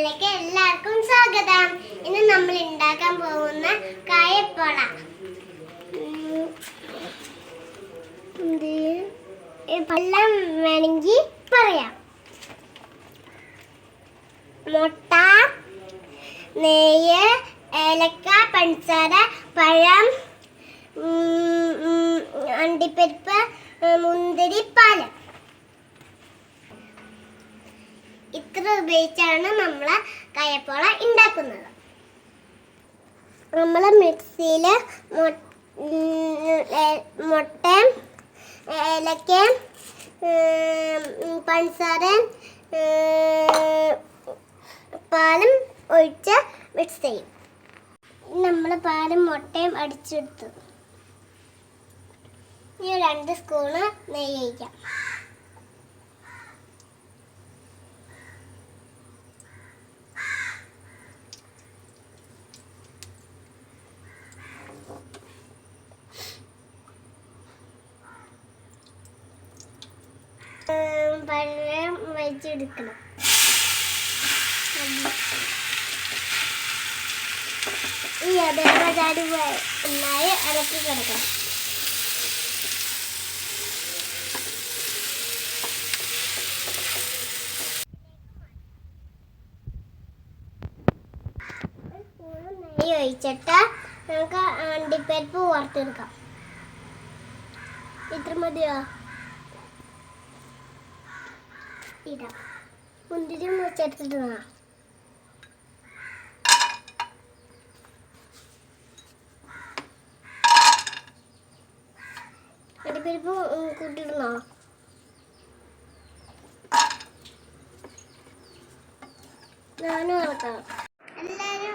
ചാനലിലേക്ക് എല്ലാവർക്കും സ്വാഗതം. ഇന്ന് നമ്മൾ ഉണ്ടാക്കാൻ പോകുന്ന കായപ്പോള. വെള്ളം വേണമെങ്കിൽ പറയാം. മുട്ട, നെയ്യ്, ഏലക്ക, പഞ്ചസാര, പഴം, അണ്ടിപ്പരിപ്പ്, മുന്തിരി, പാല്. ഇത്ര ഉപയോഗിച്ചാണ് നമ്മൾ കായപ്പോള ഉണ്ടാക്കുന്നത്. നമ്മൾ മിക്സിയിൽ മുട്ടയും ഏലക്കയും പഞ്ചസാരയും പാലും ഒഴിച്ച് മിക്സ് ചെയ്യും. നമ്മൾ പാലും മുട്ടയും അടിച്ചെടുത്തു. ഇനി 2 സ്പൂണ് നെയ്യ് ഒഴിക്കാം. പഴം വെച്ചെടുക്കണം. ഈ അതേപടി നന്നായി ഇളക്കി കിടക്കണം. നെയ്യ് ഒഴിച്ചിട്ട് നമുക്ക് അണ്ടിപ്പരിപ്പ് വറുത്തെടുക്കാം. ഇത്ര മതിയോ? ഇടാം. മുന്തിരി മുറിച്ചെടുത്തിട്ട് അണ്ടിപ്പരിപ്പ് കൂട്ടിയിടണോ? ഞാനും ഇളക്കാം. എല്ലാവരും